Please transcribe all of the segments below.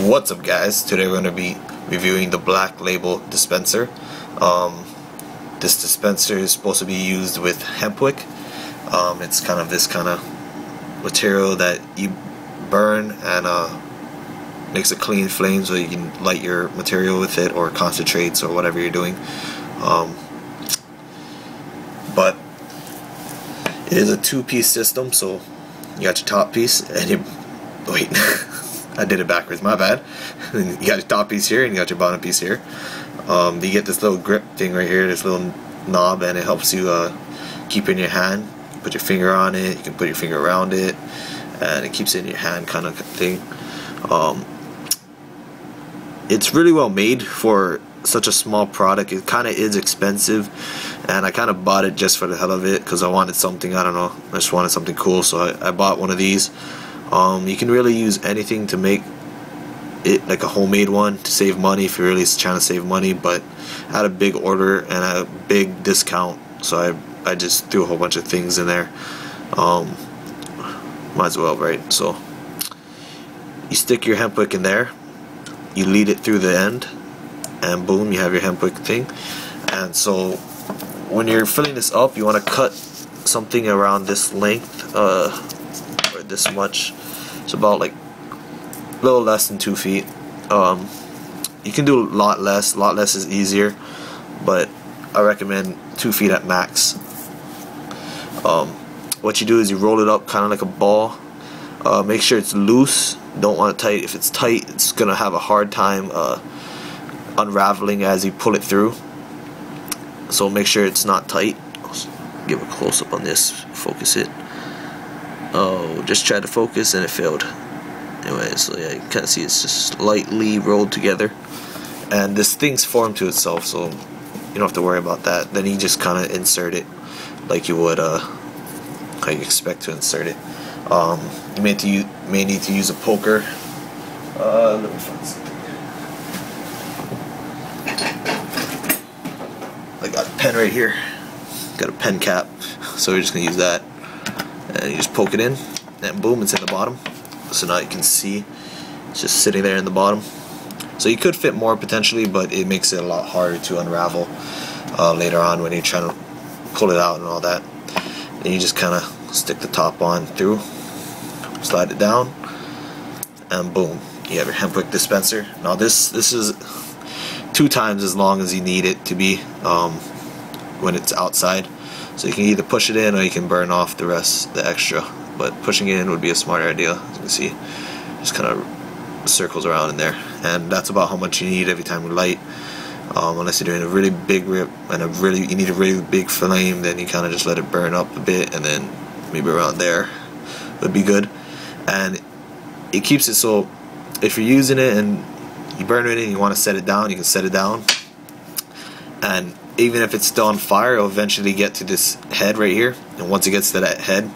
What's up, guys? Today we're going to be reviewing the Black Label dispenser. This dispenser is supposed to be used with Hempwick. It's kind of this kind of material that you burn and makes a clean flame so you can light your material with it, or concentrates, or whatever you're doing. But it is a two-piece system, so you got your top piece and you wait. I did it backwards, my bad. You got your top piece here and you got your bottom piece here. You get this little grip thing right here, this little knob, and it helps you keep it in your hand. You put your finger on it, you can put your finger around it, and it keeps it in your hand, kind of thing. It's really well made for such a small product. It kind of is expensive, and I kind of bought it just for the hell of it because I wanted something, I don't know, I just wanted something cool, so I bought one of these. You can really use anything to make it like a homemade one to save money if you're really trying to save money, but I had a big order and a big discount, so I just threw a whole bunch of things in there. Might as well, right? So you stick your Hempwick in there, you lead it through the end, and boom, you have your Hempwick thing. And so when you're filling this up, you want to cut something around this length, or this much. It's about like a little less than 2 feet. You can do a lot less. A lot less is easier, but I recommend 2 feet at max. What you do is you roll it up kind of like a ball. Make sure it's loose. Don't want it tight. If it's tight, it's gonna have a hard time unraveling as you pull it through. So make sure it's not tight. I'll give a close up on this. Focus it. Oh, just tried to focus and it failed. Anyway, so yeah, you can kind of see it's just lightly rolled together, and this thing's formed to itself, so you don't have to worry about that. Then you just kind of insert it like you would how you expect to insert it. You may need to use a poker. Let me find something. I got a pen right here. Got a pen cap, so we're just gonna use that. And you just poke it in, and boom, it's in the bottom. So now you can see it's just sitting there in the bottom. So you could fit more potentially, but it makes it a lot harder to unravel later on when you're trying to pull it out and all that. Then you just kind of stick the top on through, slide it down, and boom, you have your Hempwick dispenser. Now this is 2 times as long as you need it to be when it's outside. So you can either push it in or you can burn off the rest, the extra. But pushing it in would be a smarter idea. As you can see, just kind of circles around in there. And that's about how much you need every time you light. Unless you're doing a really big rip and you need a really big flame, then you kind of just let it burn up a bit, and then maybe around there would be good. And it keeps it so if you're using it and you burn it and you want to set it down, you can set it down. And even if it's still on fire, it'll eventually get to this head right here, and once it gets to that head,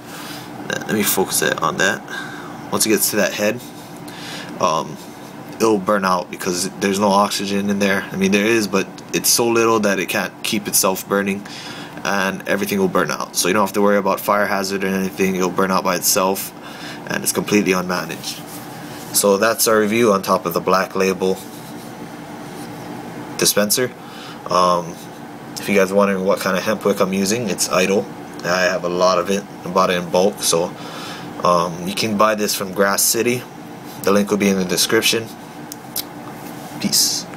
let me focus it on that. Once it gets to that head, it'll burn out because there's no oxygen in there. I mean, there is, but it's so little that it can't keep itself burning, and everything will burn out. So you don't have to worry about fire hazard or anything. It'll burn out by itself, and it's completely unmanaged. So that's our review on top of the Black Label dispenser. If you guys are wondering what kind of Hempwick I'm using, it's Idle. I have a lot of it. I bought it in bulk, so you can buy this from Grass City. The link will be in the description. Peace.